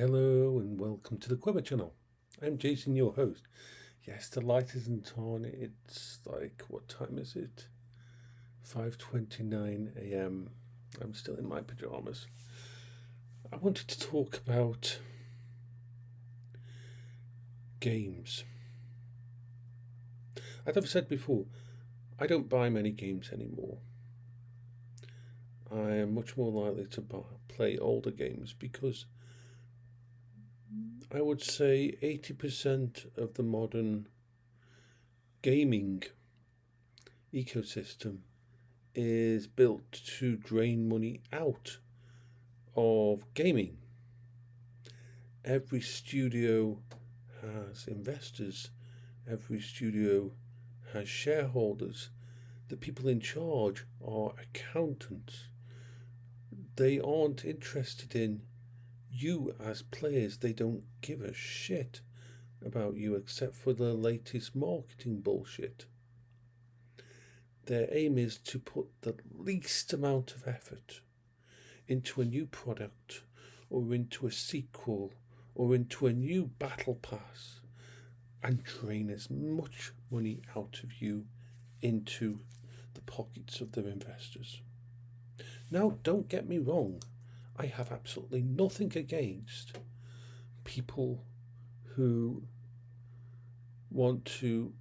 Hello and welcome to the Quiver channel. I'm Jason, your host. Yes, the light isn't on. It's like, what time is it? 5:29 a.m. I'm still in my pajamas. I wanted to talk about games. As I've said before, I don't buy many games anymore. I am much more likely to play older games because I would say 80% of the modern gaming ecosystem is built to drain money out of gaming. Every studio has investors, every studio has shareholders. The people in charge are accountants. They aren't interested in you as players. They don't give a shit about you except for the latest marketing bullshit. Their aim is to put the least amount of effort into a new product or into a sequel or into a new battle pass and drain as much money out of you into the pockets of their investors. Now, don't get me wrong, I have absolutely nothing against people who want to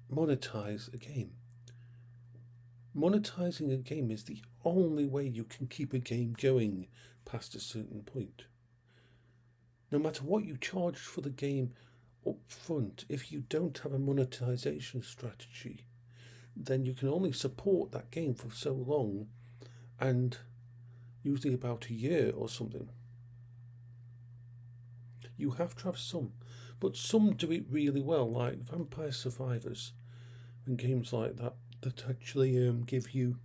monetize a game. Monetizing a game is the only way you can keep a game going past a certain point. No matter what you charge for the game up front, if you don't have a monetization strategy, then you can only support that game for so long, and usually about a year or something. You have to have some, but some do it really well, like Vampire Survivors and games like that actually give you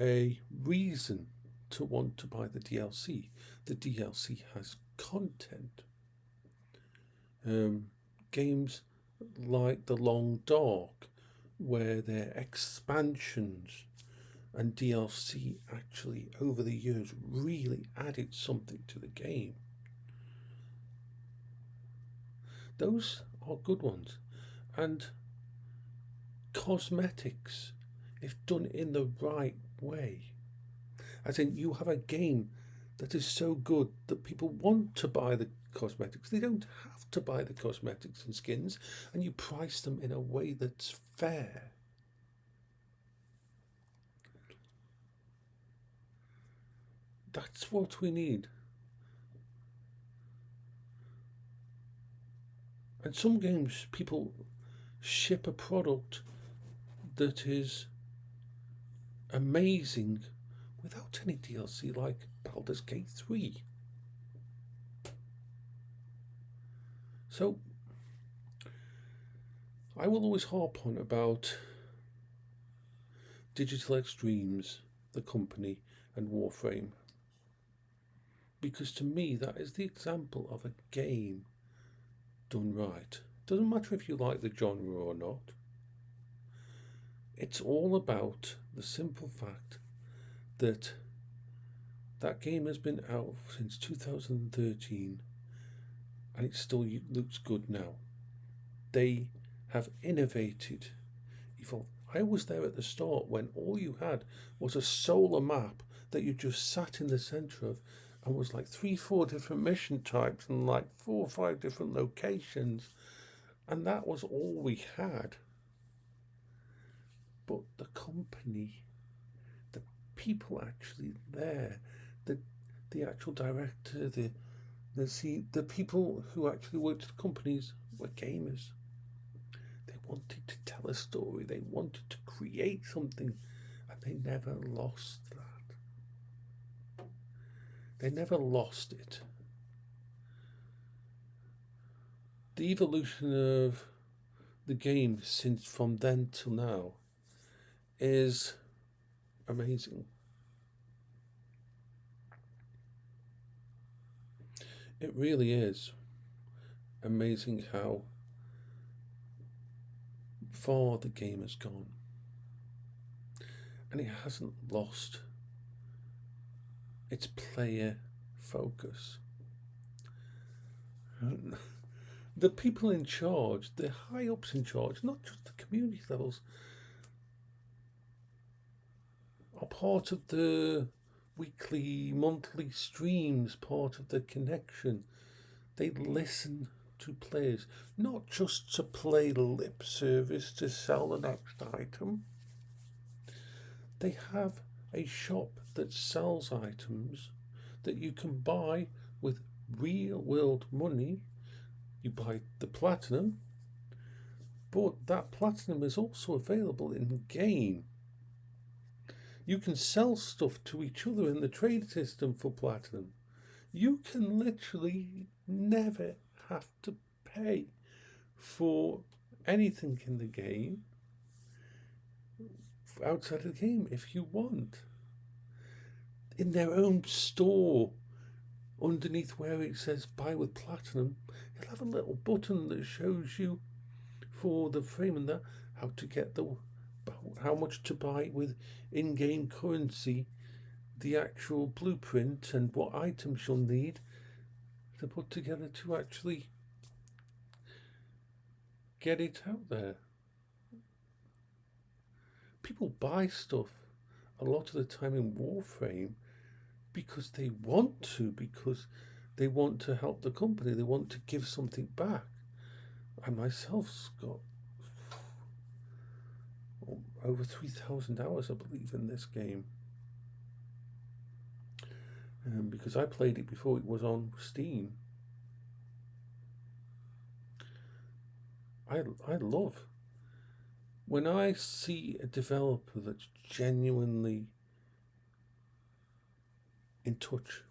a reason to want to buy the DLC. The DLC has content. Games like The Long Dark, where their expansions and DLC actually over the years really added something to the game. Those are good ones. And cosmetics, if done in the right way, as in you have a game that is so good that people want to buy the cosmetics. They don't have to buy the cosmetics and skins, and you price them in a way that's fair. That's what we need. And some games, people ship a product that is amazing without any DLC, like Baldur's Gate 3. So, I will always harp on about Digital Extremes, the company, and Warframe, because to me that is the example of a game done right. Doesn't matter if you like the genre or not. It's all about the simple fact that that game has been out since 2013 and it still looks good now. They have innovated, evolved. I was there at the start when all you had was a solar map that you just sat in the centre of, and was like 3-4 different mission types and like 4 or 5 different locations, and that was all we had. But the company, the people actually there, the actual director, the people who actually worked at the companies were gamers. They wanted to tell a story, they wanted to create something, and they never lost that. They never lost it. The evolution of the game since from then till now is amazing. It really is amazing how far the game has gone. And it hasn't lost its player focus. The people in charge, the high ups in charge, not just the community levels, are part of the weekly, monthly streams, part of the connection. They listen to players, not just to play lip service to sell the next item. They have a shop that sells items that you can buy with real world money. You buy the platinum, but that platinum is also available in game. You can sell stuff to each other in the trade system for platinum. You can literally never have to pay for anything in the game outside of the game if you want. In their own store, underneath where it says buy with platinum, you'll have a little button that shows you for the frame and that how to get how much to buy with in-game currency, the actual blueprint, and what items you'll need to put together to actually get it out there. People buy stuff a lot of the time in Warframe because they want to help the company, they want to give something back. I myself got over 3,000 hours, I believe, in this game. Because I played it before it was on Steam. I love when I see a developer that's genuinely in touch,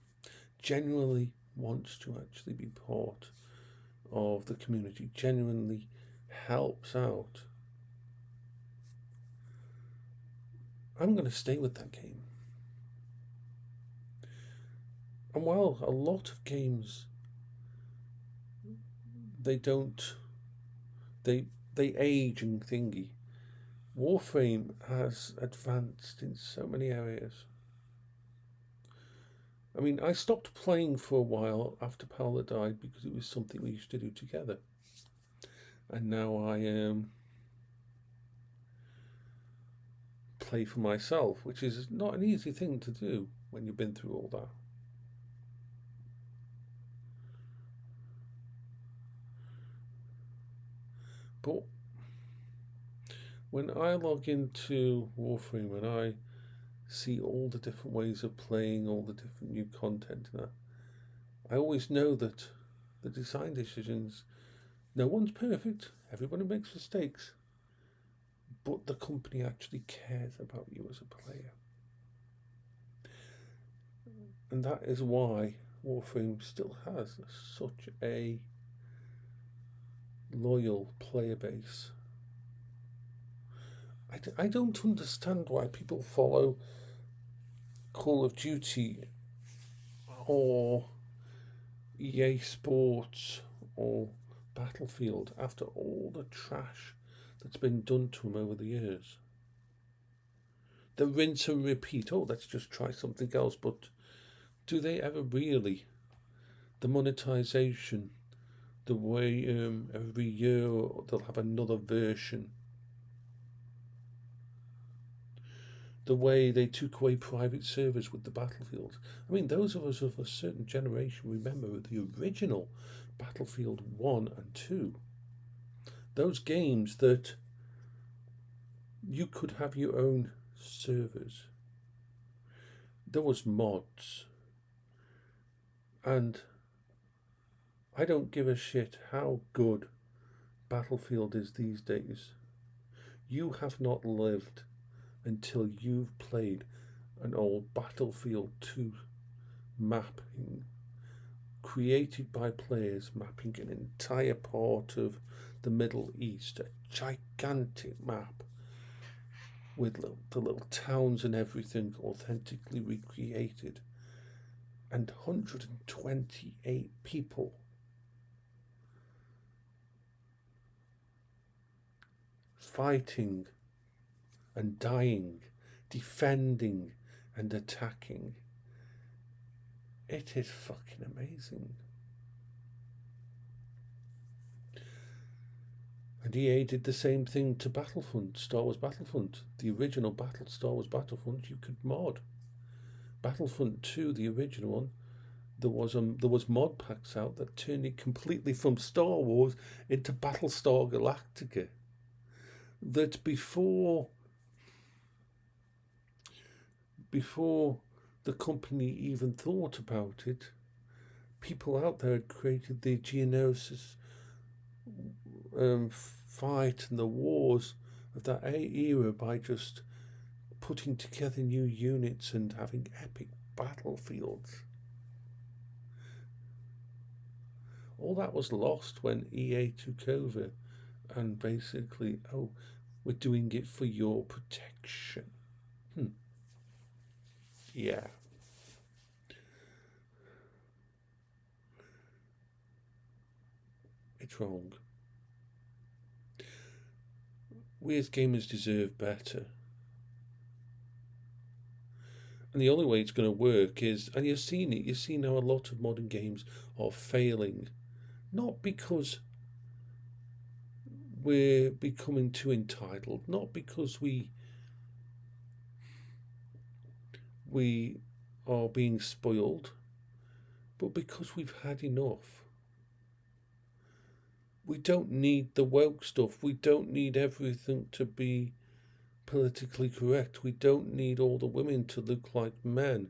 genuinely wants to actually be part of the community, genuinely helps out. I'm going to stay with that game. And while a lot of games, they age and thingy, Warframe has advanced in so many areas. I mean, I stopped playing for a while after Paola died because it was something we used to do together. And now I play for myself, which is not an easy thing to do when you've been through all that. But when I log into Warframe and I see all the different ways of playing, all the different new content and that, I always know that the design decisions, no one's perfect, everybody makes mistakes, but the company actually cares about you as a player. And that is why Warframe still has such a loyal player base. I don't understand why people follow Call of Duty or EA Sports or Battlefield after all the trash that's been done to them over the years. The rinse and repeat, let's just try something else, but do they ever really? The monetisation, the way every year they'll have another version. The way they took away private servers with the Battlefield. I mean, those of us of a certain generation remember the original Battlefield 1 and 2. Those games that you could have your own servers. There was mods. And I don't give a shit how good Battlefield is these days. You have not lived until you've played an old Battlefield 2 mapping created by players mapping an entire part of the Middle East, a gigantic map with the little towns and everything authentically recreated, and 128 people fighting and dying, defending and attacking It is fucking amazing. And EA did the same thing to Battlefront, Star Wars Battlefront. The original Star Wars Battlefront, you could mod. Battlefront 2, the original one, there was mod packs out that turned it completely from Star Wars into Battlestar Galactica. That before the company even thought about it, people out there had created the Geonosis fight and the wars of that era by just putting together new units and having epic battlefields. All that was lost when EA took over and basically, we're doing it for your protection. Yeah. It's wrong. We as gamers deserve better. And the only way it's going to work is, and you've seen it, you've seen how a lot of modern games are failing. Not because we're becoming too entitled, not because we are being spoiled, but because we've had enough. We don't need the woke stuff. We don't need everything to be politically correct. We don't need all the women to look like men.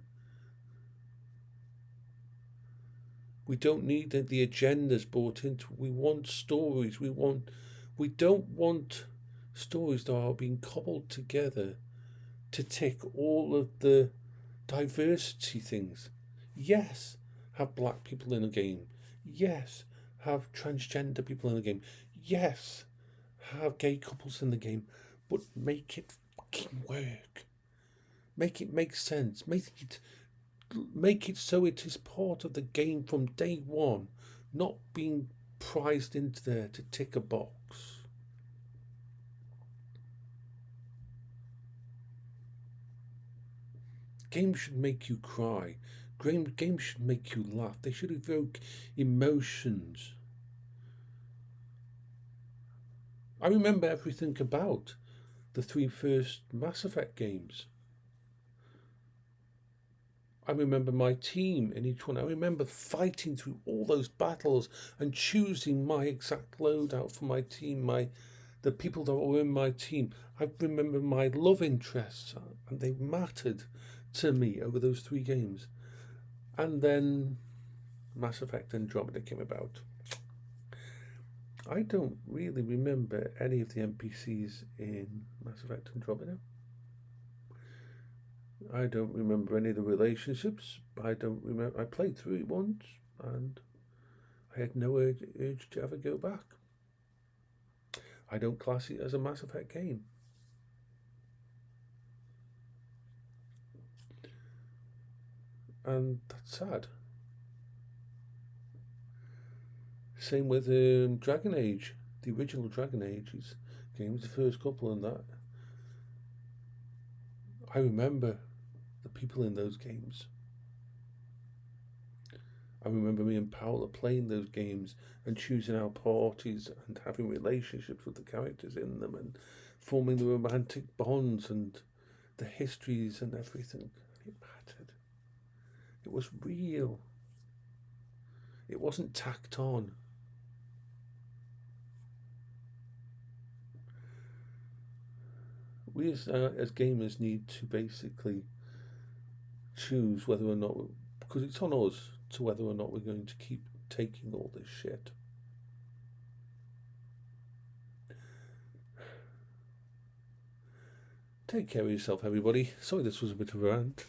We don't need the agendas brought into. We want stories. We don't want stories that are being cobbled together to tick all of the diversity things. Yes, have black people in a game. Yes, have transgender people in the game. Yes, have gay couples in the game. But make it fucking work. Make it make sense. Make it so it is part of the game from day one, not being prized into there to tick a box. Games should make you cry. Games should make you laugh. They should evoke emotions. I remember everything about the 3 first Mass Effect games. I remember my team in each one. I remember fighting through all those battles and choosing my exact loadout for my team, the people that were in my team. I remember my love interests, and they mattered to me over those 3 games. And then Mass Effect Andromeda came about. I don't really remember any of the NPCs in Mass Effect Andromeda. I don't remember any of the relationships. I don't remember. I played through it once, and I had no urge to ever go back. I don't class it as a Mass Effect game. And that's sad. Same with Dragon Age, the original Dragon Age's games, the first couple and that. I remember the people in those games. I remember me and Paola playing those games and choosing our parties and having relationships with the characters in them and forming the romantic bonds and the histories and everything. It mattered. It was real. It wasn't tacked on. We as gamers need to basically choose whether or not, because it's on us to whether or not we're going to keep taking all this shit. Take care of yourself, everybody. Sorry this was a bit of a rant.